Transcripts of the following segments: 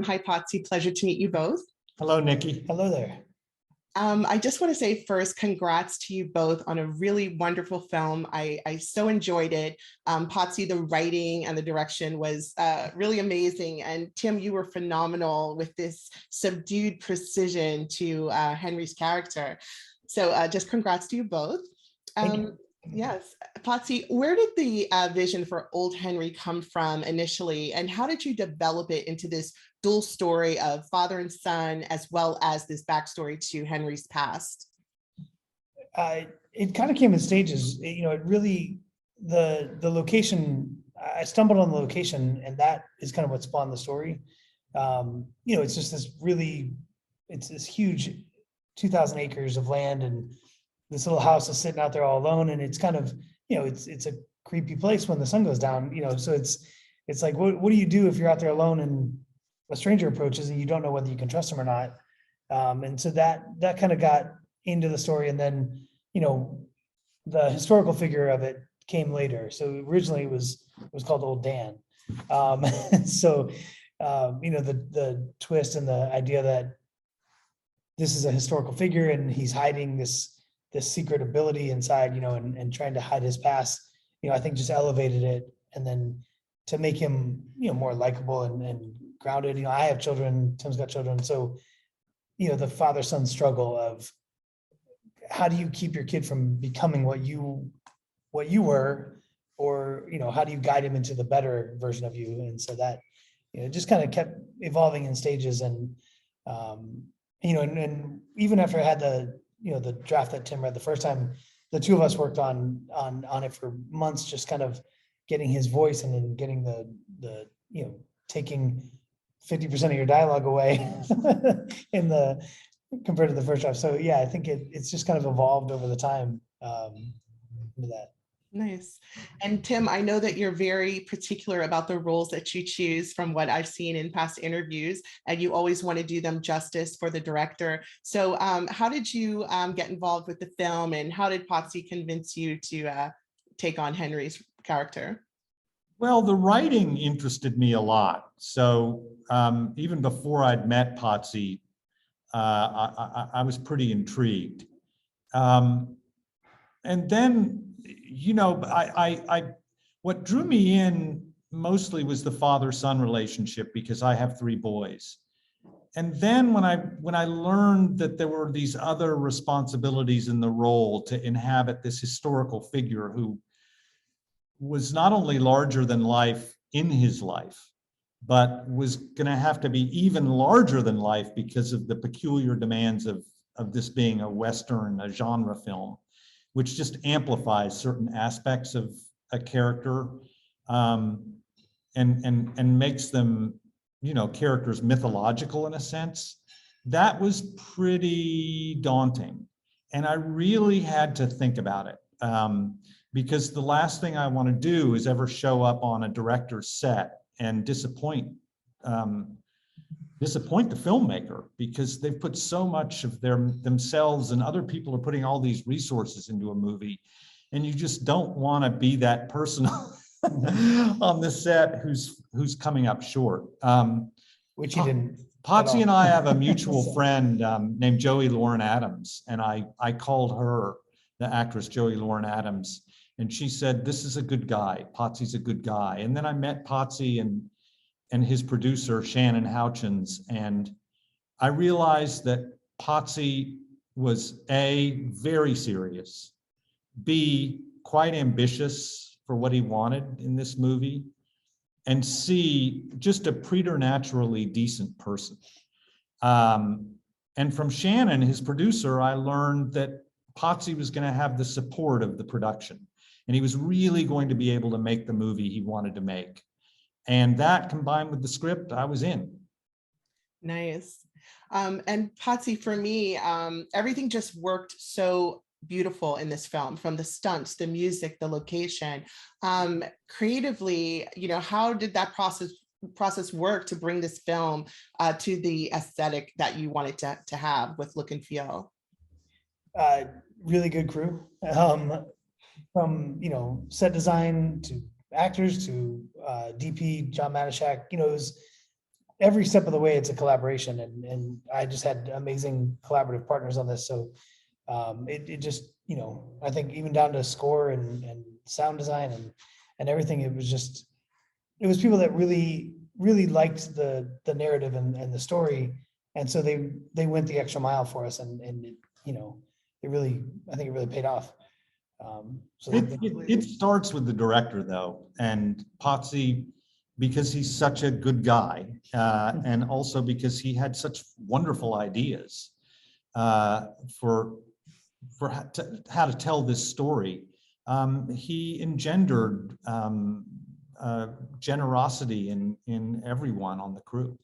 Hi, Potsy. Pleasure to meet you both. Hello, Nikki. Hello there. I just want to say first, congrats to you both on a really wonderful film. I so enjoyed it. Potsy, the writing and the direction was really amazing. And Tim, you were phenomenal with this subdued precision to Henry's character. So just congrats to you both. Yes, Potsy, where did the vision for Old Henry come from initially, and how did you develop it into this dual story of father and son, as well as this backstory to Henry's past? It kind of came in stages. It really, the location, I stumbled on the location, and that is kind of what spawned the story. It's just it's this huge 2,000 acres of land, and this little house is sitting out there all alone, and it's kind of, it's a creepy place when the sun goes down, so it's like, what do you do if you're out there alone and a stranger approaches and you don't know whether you can trust them or not? And so that kind of got into the story, and then, the historical figure of it came later. So originally it was called Old Dan. So, the twist and the idea that this is a historical figure and he's hiding this secret ability inside, and trying to hide his past, I think just elevated it. And then to make him, more likable and grounded, I have children, Tim's got children. So, the father-son struggle of how do you keep your kid from becoming what you were, or, how do you guide him into the better version of you? And so that, it just kind of kept evolving in stages. And, and even after I had the draft that Tim read the first time, the two of us worked on it for months, just kind of getting his voice, and then getting the taking 50% of your dialogue away compared to the first draft. So yeah, I think it's just kind of evolved over the time into that. Nice. And Tim, I know that you're very particular about the roles that you choose from what I've seen in past interviews, and you always want to do them justice for the director. So how did you get involved with the film, and how did Potsy convince you to take on Henry's character? Well, the writing interested me a lot. So even before I'd met Potsy, I was pretty intrigued. And then, what drew me in mostly was the father-son relationship, because I have 3 boys. And then when I learned that there were these other responsibilities in the role to inhabit this historical figure who was not only larger than life in his life, but was going to have to be even larger than life because of the peculiar demands of this being a Western, a genre film, which just amplifies certain aspects of a character, and makes them, characters mythological in a sense. That was pretty daunting, and I really had to think about it, because the last thing I want to do is ever show up on a director's set and disappoint the filmmaker, because they've put so much of themselves, and other people are putting all these resources into a movie, and you just don't want to be that person on the set who's coming up short. Which he didn't. Potsy and I have a mutual friend named Joey Lauren Adams, and I called her, the actress Joey Lauren Adams, and she said, "This is a good guy. Potsy's a good guy." And then I met Potsy and his producer, Shannon Houchins, and I realized that Potsy was A, very serious, B, quite ambitious for what he wanted in this movie, and C, just a preternaturally decent person. And from Shannon, his producer, I learned that Potsy was going to have the support of the production, and he was really going to be able to make the movie he wanted to make. And that, combined with the script, I was in. Nice. And Potsy, for me, everything just worked so beautiful in this film, from the stunts, the music, the location. Creatively, how did that process work to bring this film to the aesthetic that you wanted to have with look and feel? Really good crew, from set design to actors to DP John Matishak. It was every step of the way, it's a collaboration, and I just had amazing collaborative partners on this. So it just, I think even down to score and sound design and everything, it was people that really, really liked the narrative and the story. And so they went the extra mile for us, and it, I think it really paid off. So it starts with the director though, and Potsy, because he's such a good guy, and also because he had such wonderful ideas for how to tell this story. He engendered generosity in everyone on the crew.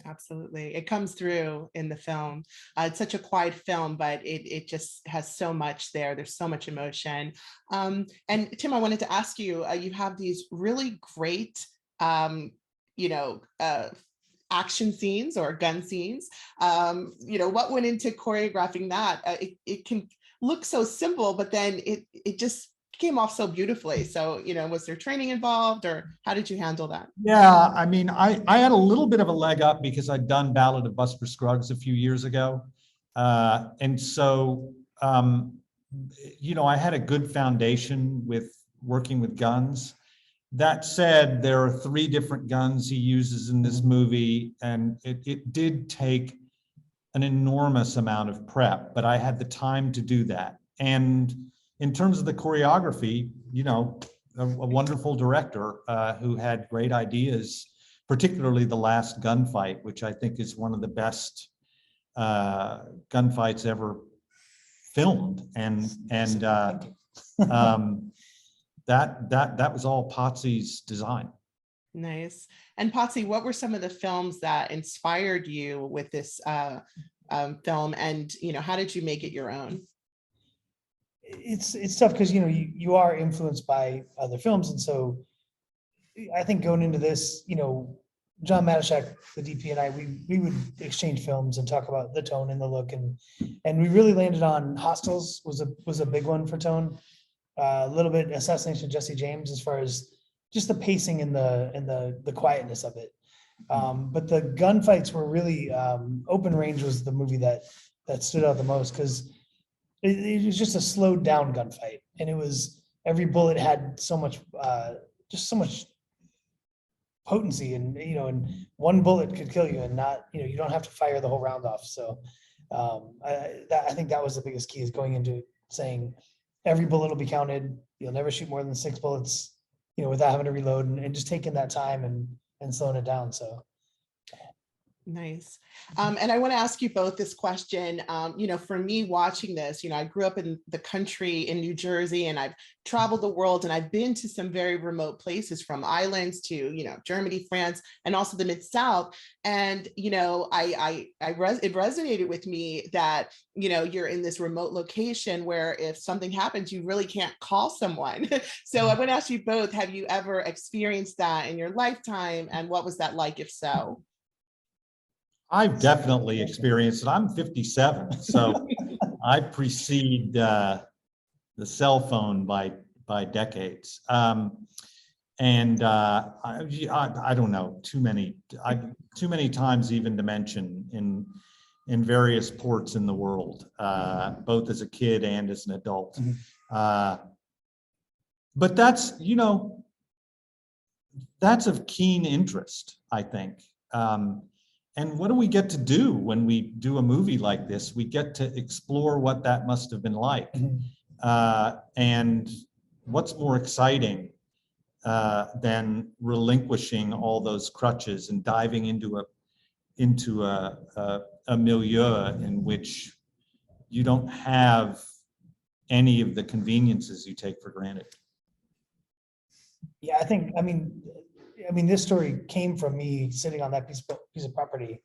Absolutely. It comes through in the film. It's such a quiet film, but it just has so much there. There's so much emotion. And Tim, I wanted to ask you, you have these really great, action scenes or gun scenes. What went into choreographing that? It can look so simple, but then it just came off so beautifully. So, was there training involved, or how did you handle that? Yeah, I mean, I had a little bit of a leg up because I'd done Ballad of Buster Scruggs a few years ago. And so, I had a good foundation with working with guns. That said, there are 3 different guns he uses in this movie, and it did take an enormous amount of prep, but I had the time to do that. And in terms of the choreography, a wonderful director who had great ideas, particularly the last gunfight, which I think is one of the best gunfights ever filmed. And that was all Potsy's design. Nice. And Potsy, what were some of the films that inspired you with this film, and how did you make it your own? It's tough because you are influenced by other films, and so I think going into this, John Matishak, the DP, and I, we would exchange films and talk about the tone and the look, and we really landed on Hostiles was a big one for tone. A little bit Assassination of Jesse James as far as just the pacing and the quietness of it. But the gunfights were really Open Range was the movie that stood out the most, because it was just a slowed down gunfight, and it was every bullet had so much just so much potency, and one bullet could kill you, and not you don't have to fire the whole round off. So I think that was the biggest key, is going into saying every bullet will be counted. You'll never shoot more than 6 bullets, without having to reload, and just taking that time and slowing it down. So. Nice. And I want to ask you both this question. For me watching this, I grew up in the country in New Jersey, and I've traveled the world, and I've been to some very remote places, from islands to, Germany, France, and also the Mid-South. And, it resonated with me that, you're in this remote location where if something happens, you really can't call someone. So I want to ask you both, have you ever experienced that in your lifetime? And what was that like, if so? I've definitely experienced it. I'm 57, so I precede the cell phone by decades. And I don't know, too many times even to mention in various ports in the world, both as a kid and as an adult. But that's of keen interest, I think. And what do we get to do when we do a movie like this? We get to explore what that must have been like. And what's more exciting than relinquishing all those crutches and diving into a milieu in which you don't have any of the conveniences you take for granted? Yeah, I mean, this story came from me sitting on that piece of property,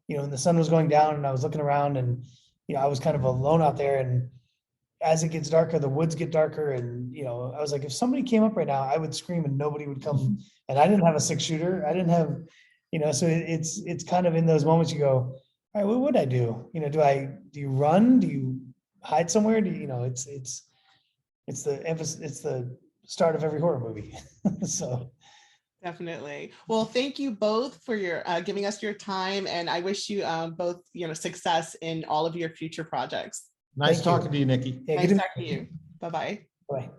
and the sun was going down, and I was looking around, and I was kind of alone out there. And as it gets darker, the woods get darker, and I was like, if somebody came up right now, I would scream and nobody would come. And I didn't have a 6-shooter. I didn't have, so it's kind of in those moments you go, all right, what would I do? Do you run? Do you hide somewhere? It's the emphasis. It's the start of every horror movie. So. Definitely. Well, thank you both for your giving us your time, and I wish you both, success in all of your future projects. Nice Thank you. talking to you, Nikki. Yeah, Nice good talking to you. Bye-bye. Bye.